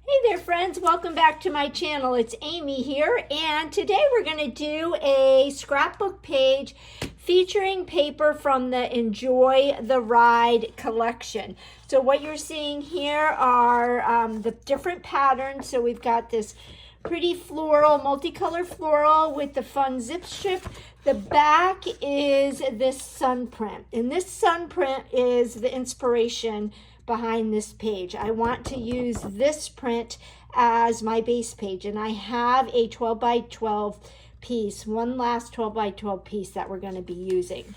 Hey there friends, welcome back to my channel. It's Amy here, and today we're going to do a scrapbook page featuring paper from the Enjoy the Ride collection. So what you're seeing here are the different patterns. So we've got this pretty floral, multicolored floral with the fun zip strip. The back is this sun print, and this sun print is the inspiration behind this page. I want to use this print as my base page, and I have a 12 by 12 piece, one last 12 by 12 piece that we're going to be using.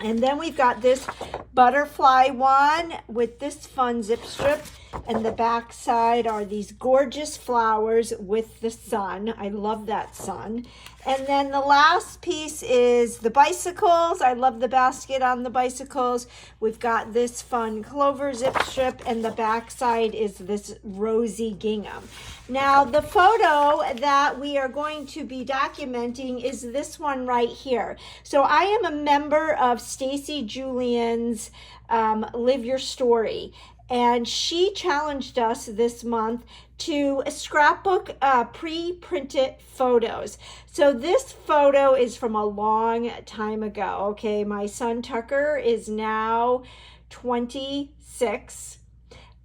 And then we've got this butterfly one with this fun zip strip, and the back side are these gorgeous flowers with the sun. I love that sun. And then the last piece is the bicycles. I love the basket on the bicycles. We've got this fun clover zip strip, and the back side is this rosy gingham. Now, the photo that we are going to be documenting is this one right here. So I am a member of Stacy Julian's Live Your Story, and she challenged us this month to scrapbook pre-printed photos. So this photo is from a long time ago. Okay, my son Tucker is now 26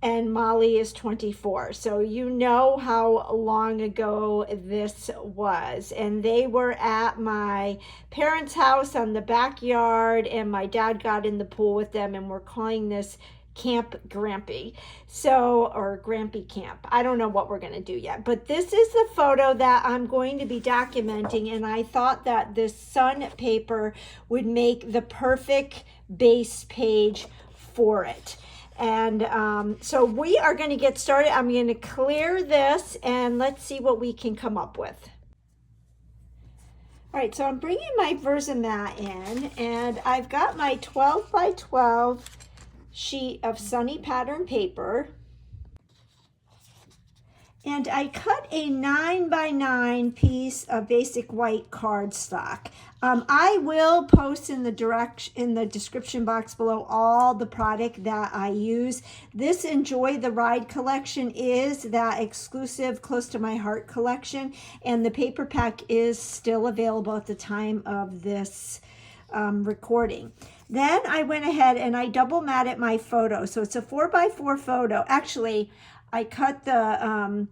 and Molly is 24. So you know how long ago this was. And they were at my parents' house on the backyard, and my dad got in the pool with them, and we're calling this Camp Grampy. So, or Grampy Camp. I don't know what we're going to do yet, but this is the photo that I'm going to be documenting, and I thought that this sun paper would make the perfect base page for it. And so we are going to get started. I'm going to clear this, and let's see what we can come up with. All right, so I'm bringing my Versamat in, and I've got my 12 by 12 sheet of sunny pattern paper, and I cut a 9 by 9 piece of basic white cardstock. I will post in the description box below all the product that I use. This Enjoy the Ride collection is that exclusive Close to My Heart collection, and the paper pack is still available at the time of this recording. Then I went ahead and I double matted my photo. So it's a 4 by 4 photo. Actually, I cut the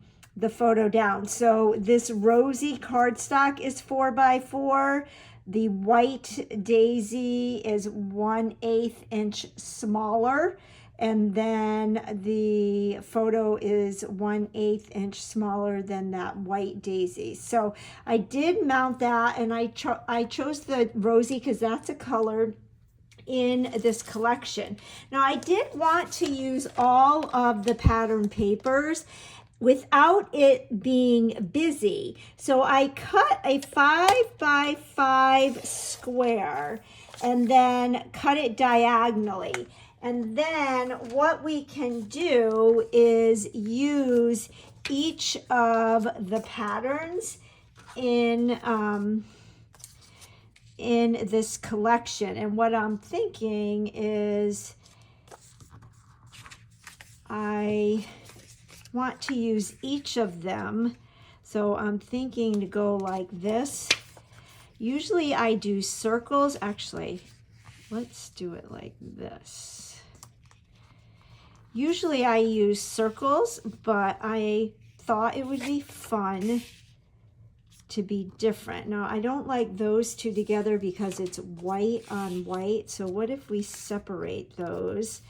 photo down. So this rosy cardstock is 4 by 4. The white daisy is 1/8 inch smaller. And then the photo is 1/8 inch smaller than that white daisy. So I did mount that, and I chose the rosy because that's a color in this collection. Now, I did want to use all of the pattern papers without it being busy. So I cut a 5 by 5 square and then cut it diagonally. And then what we can do is use each of the patterns in this collection. And what I'm thinking is I want to use each of them. So I'm thinking to go like this. Usually I do circles. Actually, let's do it like this. Usually I use circles, but I thought it would be fun to be different. Now, I don't like those two together because it's white on white. So what if we separate those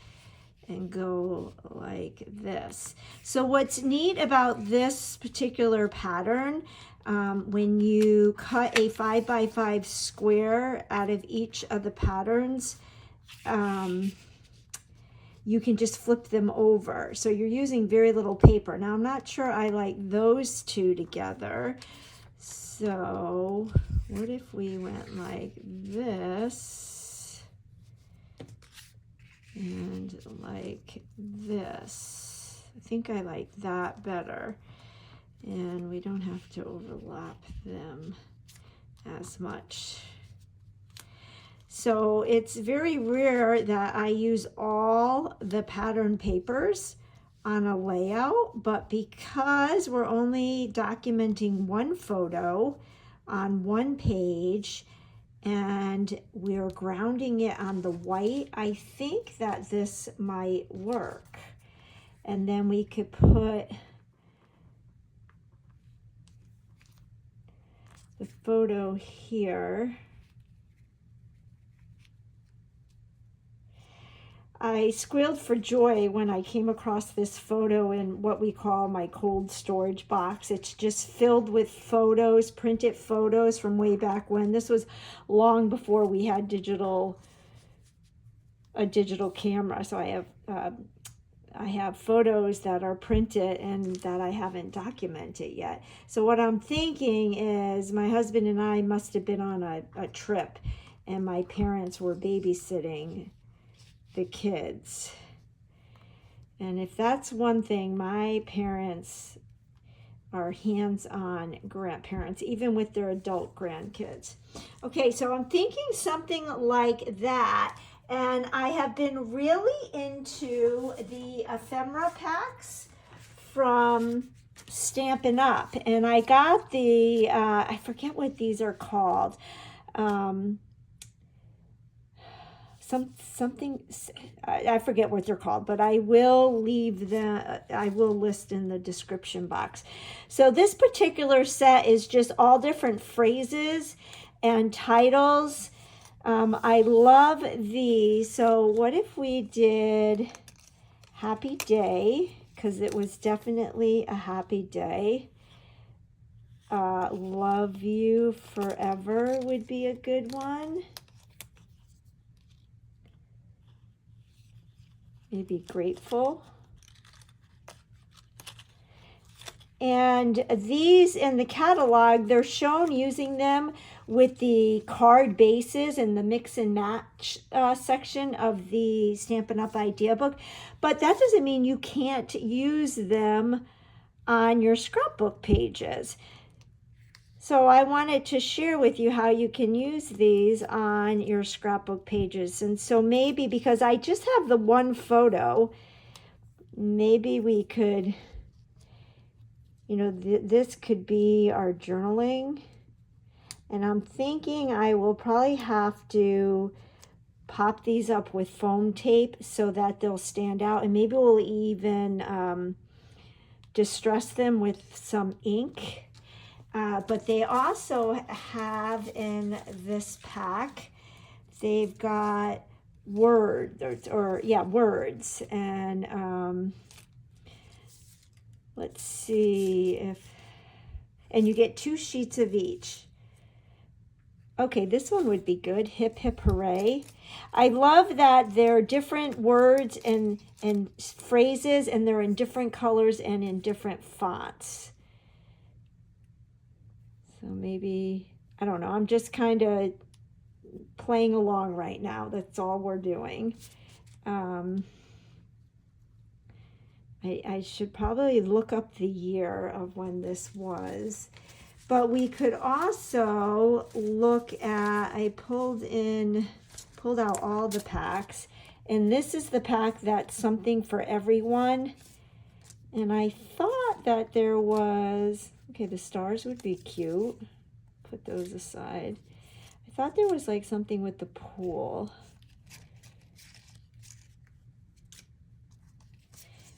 and go like this? So what's neat about this particular pattern, when you cut a 5 by 5 square out of each of the patterns, you can just flip them over. So you're using very little paper. Now, I'm not sure I like those two together. So what if we went like this and like this? I think I like that better. And we don't have to overlap them as much. So it's very rare that I use all the pattern papers on a layout, but because we're only documenting one photo on one page and we're grounding it on the white, I think that this might work. And then we could put the photo here. I squealed for joy when I came across this photo in what we call my cold storage box. It's just filled with photos, printed photos from way back when. This was long before we had a digital camera. So I have photos that are printed and that I haven't documented yet. So what I'm thinking is my husband and I must have been on a trip and my parents were babysitting the kids. And if that's one thing, my parents are hands-on grandparents, even with their adult grandkids. Okay, so I'm thinking something like that. And I have been really into the ephemera packs from Stampin' Up. And I got the, I forget what these are called. Something, I forget what they're called, but I will I will list in the description box. So this particular set is just all different phrases and titles. I love these. So what if we did happy day, because it was definitely a happy day. Love you forever would be a good one. Maybe grateful. And these in the catalog, they're shown using them with the card bases and the mix and match section of the Stampin' Up! Idea book. But that doesn't mean you can't use them on your scrapbook pages. So I wanted to share with you how you can use these on your scrapbook pages. And so maybe, because I just have the one photo, maybe we could, you know, this could be our journaling. And I'm thinking I will probably have to pop these up with foam tape so that they'll stand out. And maybe we'll even distress them with some ink. But they also have in this pack, they've got words, words. And let's see if, and you get 2 sheets of each. Okay, this one would be good. Hip, hip, hooray. I love that they're different words and phrases, and they're in different colors and in different fonts. So maybe, I don't know, I'm just kind of playing along right now. That's all we're doing. I should probably look up the year of when this was. But we could also look at, I pulled out all the packs. And this is the pack that's something for everyone. And I thought that there was, okay, the stars would be cute. Put those aside. I thought there was like something with the pool.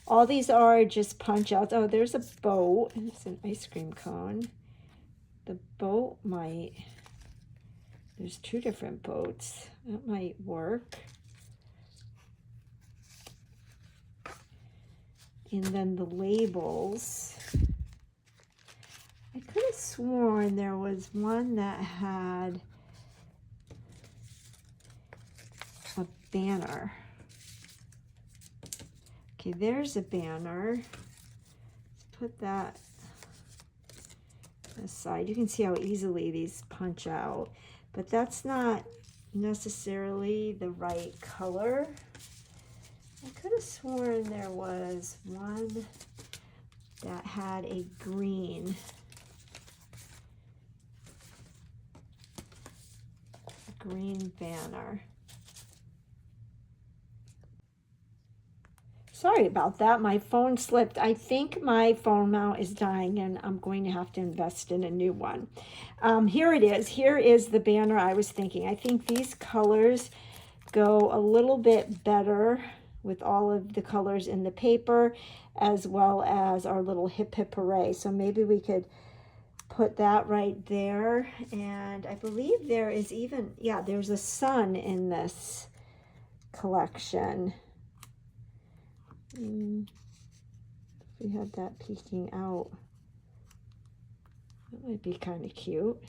All these are just punch outs. Oh, there's a boat. It's an ice cream cone. The boat might, there's 2 different boats. That might work. And then the labels. I could have sworn there was one that had a banner. Okay, there's a banner. Let's put that aside. You can see how easily these punch out, but that's not necessarily the right color. I could have sworn there was one that had a green banner. Sorry about that. My phone slipped. I think my phone mount is dying and I'm going to have to invest in a new one. Here it is. Here is the banner I was thinking. I think these colors go a little bit better with all of the colors in the paper, as well as our little hip hip hooray. So maybe we could put that right there. And I believe there is even, yeah, there's a sun in this collection. If we had that peeking out, that might be kind of cute.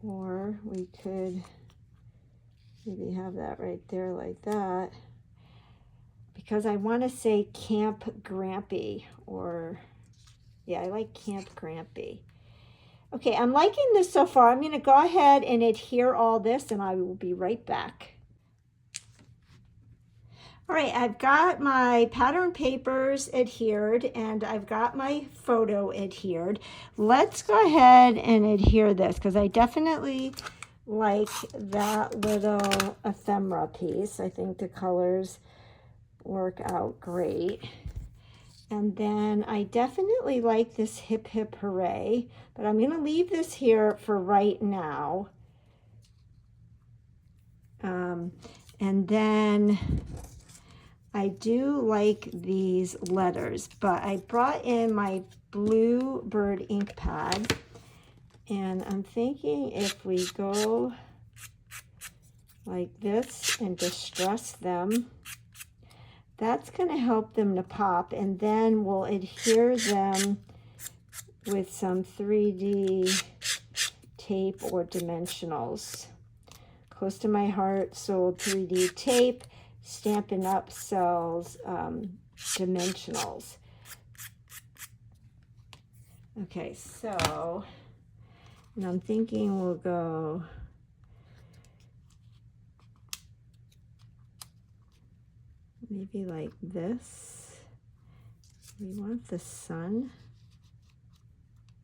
Or we could maybe have that right there like that, because I want to say Camp Grampy, or yeah, I like Camp Grampy. Okay, I'm liking this so far. I'm going to go ahead and adhere all this, and I will be right back. All right, I've got my pattern papers adhered and I've got my photo adhered. Let's go ahead and adhere this, because I definitely like that little ephemera piece. I think the colors work out great. And then I definitely like this hip hip hooray, but I'm going to leave this here for right now. And then I do like these letters, but I brought in my blue bird ink pad, and I'm thinking if we go like this and distress them, that's going to help them to pop, and then we'll adhere them with some 3D tape or dimensionals. Close to my heart, sold 3D tape. Stampin' Up sells dimensionals. Okay, so, and I'm thinking we'll go maybe like this. We want the sun.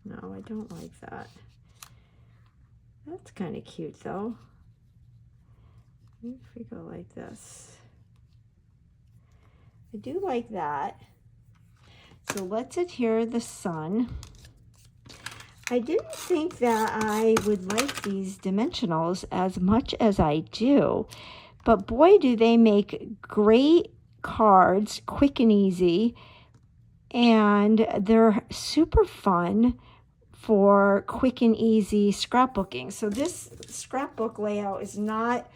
No, I don't like that. That's kind of cute though. Maybe if we go like this. I do like that. So let's adhere the sun. I didn't think that I would like these dimensionals as much as I do, but boy, do they make great cards, quick and easy, and they're super fun for quick and easy scrapbooking. So this scrapbook layout is not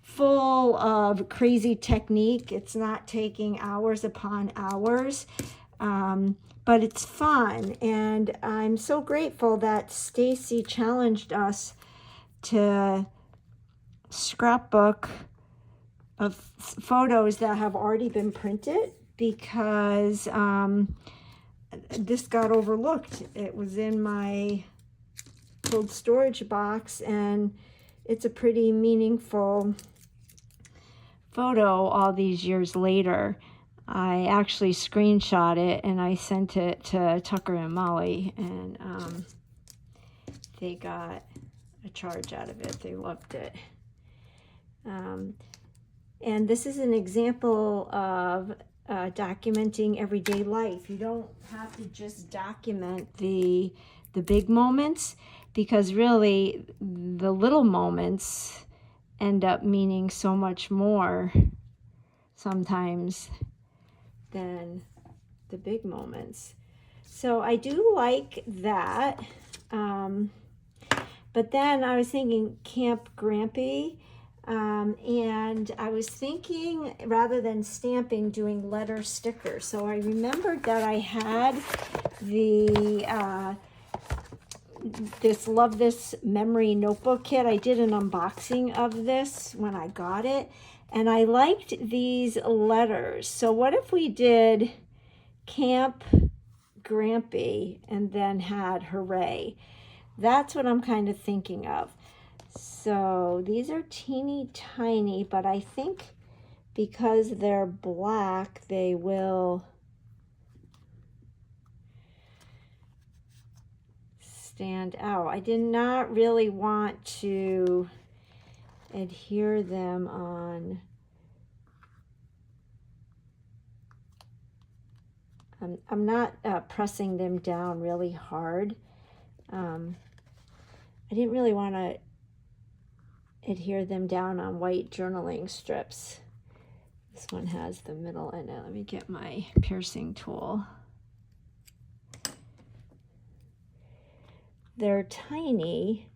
full of crazy technique. It's not taking hours upon hours, but it's fun. And I'm so grateful that Stacy challenged us to scrapbook of photos that have already been printed, because this got overlooked. It was in my cold storage box, and it's a pretty meaningful photo all these years later. I actually screenshot it and I sent it to Tucker and Molly, and they got a charge out of it. They loved it. And this is an example of documenting everyday life. You don't have to just document the big moments, because really the little moments end up meaning so much more sometimes than the big moments. So I do like that. But then I was thinking Camp Grampy, and I was thinking, rather than stamping, doing letter stickers. So I remembered that I had the this Love This Memory Notebook Kit. I did an unboxing of this when I got it, and I liked these letters. So what if we did Camp Grampy and then had Hooray? That's what I'm kind of thinking of. So these are teeny tiny, but I think because they're black, they will stand out. I did not really want to adhere them on I'm not pressing them down really hard. I didn't really want to adhere them down on white journaling strips. This one has the middle in it. Let me get my piercing tool. They're tiny,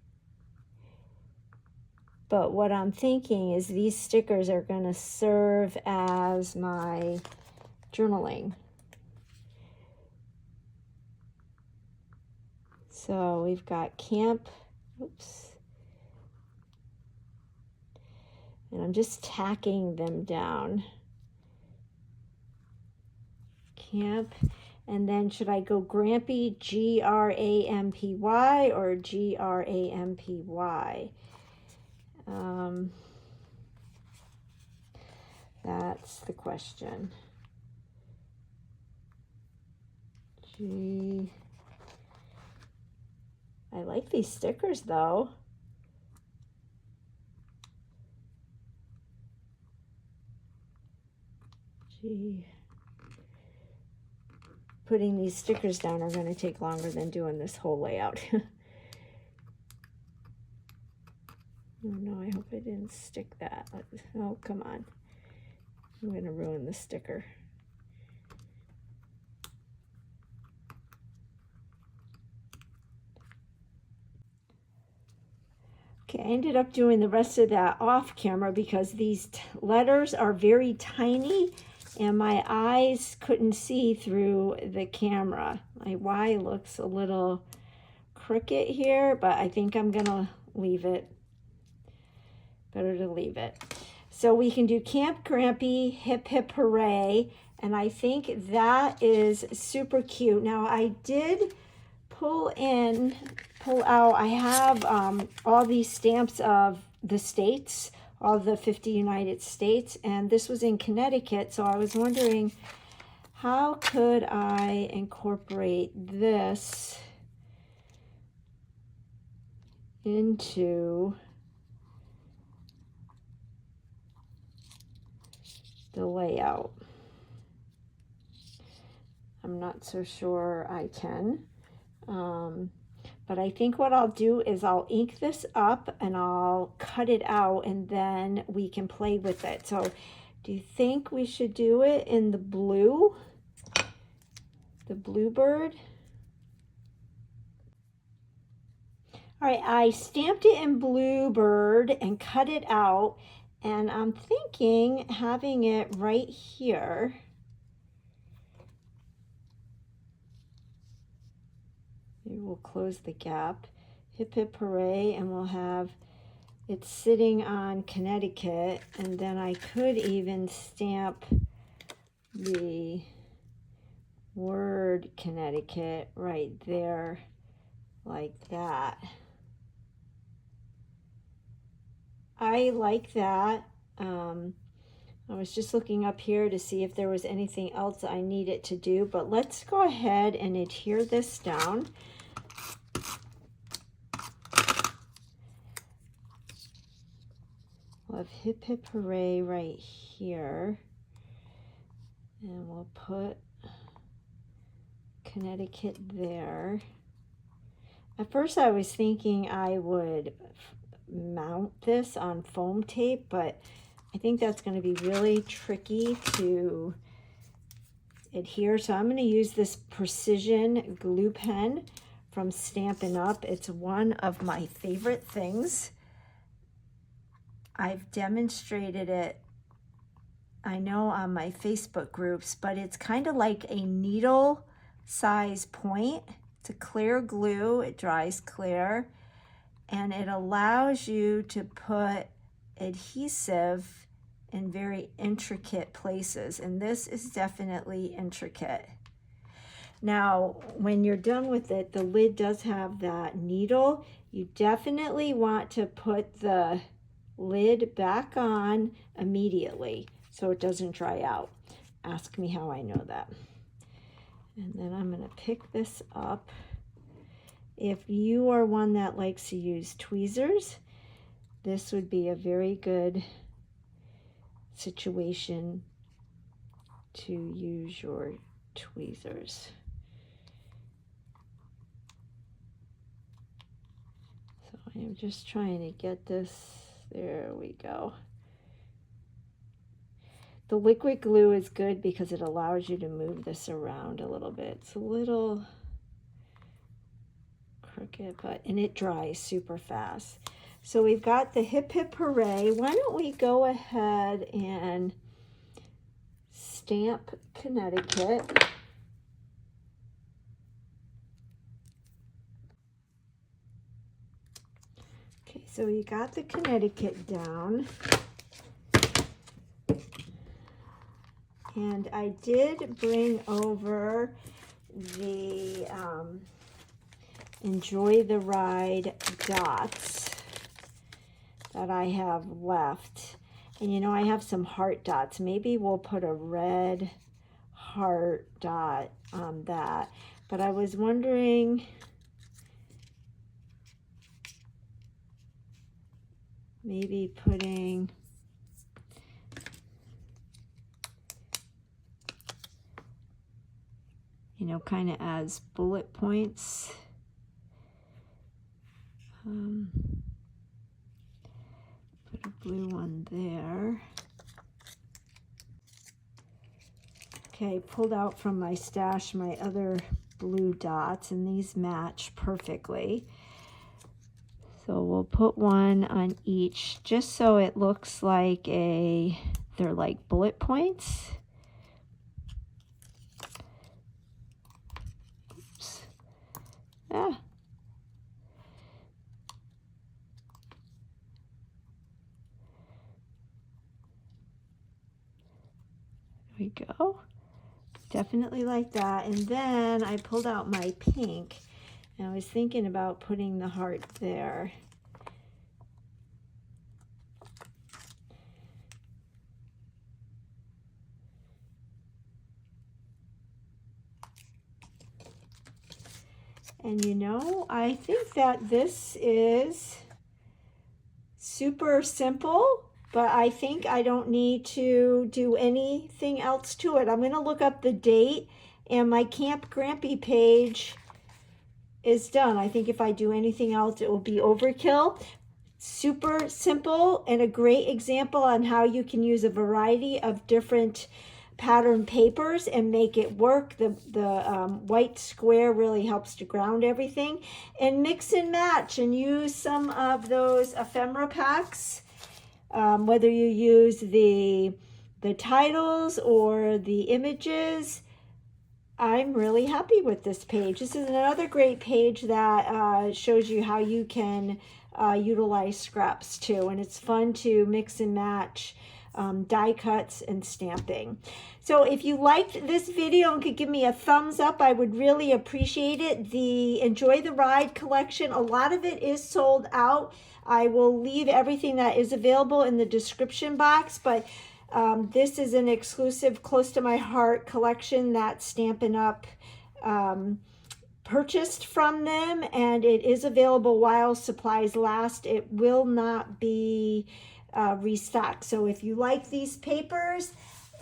but what I'm thinking is these stickers are going to serve as my journaling. So we've got camp, oops, and I'm just tacking them down. Camp, and then should I go Grampy, Grampy, or Grampy? That's the question. I like these stickers though. Putting these stickers down are going to take longer than doing this whole layout. Oh no, I hope I didn't stick that. Oh, come on. I'm going to ruin the sticker. Okay, I ended up doing the rest of that off camera because these letters are very tiny and my eyes couldn't see through the camera. My Y looks a little crooked here, but I think I'm gonna leave it. Better to leave it. So we can do Camp Grampy, Hip Hip Hooray, and I think that is super cute. Now I did pull out, I have all these stamps of the states, all the 50 United States, and this was in Connecticut, so I was wondering how could I incorporate this into the layout. I'm not so sure I can. But I think what I'll do is I'll ink this up and I'll cut it out and then we can play with it. So do you think we should do it in the blue? The bluebird? All right, I stamped it in bluebird and cut it out, and I'm thinking having it right here. Maybe we'll close the gap. Hip Hip Hooray, and we'll have it sitting on Connecticut, and then I could even stamp the word Connecticut right there like that. I like that. I was just looking up here to see if there was anything else I needed to do, but let's go ahead and adhere this down. We'll have Hip Hip Hooray right here, and we'll put Connecticut there. At first I was thinking I would mount this on foam tape, but I think that's going to be really tricky to adhere. So I'm going to use this precision glue pen from Stampin' Up. It's one of my favorite things. I've demonstrated it, I know, on my Facebook groups, but it's kind of like a needle size point. It's a clear glue, it dries clear, and it allows you to put adhesive in very intricate places, and this is definitely intricate. Now, when you're done with it, the lid does have that needle. You definitely want to put the lid back on immediately so it doesn't dry out. Ask me how I know that. And then I'm going to pick this up. If you are one that likes to use tweezers, this would be a very good situation to use your tweezers. So I'm just trying to get this, there we go. The liquid glue is good because it allows you to move this around a little bit. It's a little crooked, and it dries super fast. So we've got the hip hip hooray. Why don't we go ahead and stamp Connecticut. Okay, so we got the Connecticut down. And I did bring over the Enjoy the Ride dots that I have left. And you know, I have some heart dots. Maybe we'll put a red heart dot on that. But I was wondering, maybe putting, you know, kind of as bullet points. Put a blue one there. Okay, pulled out from my stash my other blue dots, and these match perfectly. So we'll put one on each just so it looks like they're like bullet points. Oops. Ah. There we go. Definitely like that. And then I pulled out my pink, and I was thinking about putting the heart there. And you know, I think that this is super simple, but I think I don't need to do anything else to it. I'm going to look up the date, and my Camp Grampy page is done. I think if I do anything else, it will be overkill. Super simple and a great example on how you can use a variety of different pattern papers and make it work. The white square really helps to ground everything, and mix and match and use some of those ephemera packs, whether you use the titles or the images. I'm really happy with this page. This is another great page that shows you how you can utilize scraps too, and it's fun to mix and match die cuts and stamping. So if you liked this video and could give me a thumbs up, I would really appreciate it. The Enjoy the Ride collection, a lot of it is sold out. I will leave everything that is available in the description box, but this is an exclusive, close to my heart collection that Stampin' Up! Purchased from them, and it is available while supplies last. It will not be restocked. So if you like these papers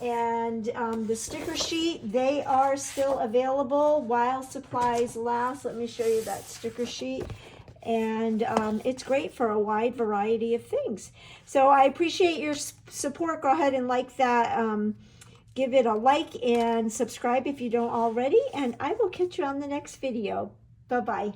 and the sticker sheet, they are still available while supplies last. Let me show you that sticker sheet. And it's great for a wide variety of things. So I appreciate your support. Go ahead and like that. Give it a like and subscribe if you don't already. And I will catch you on the next video. Bye-bye.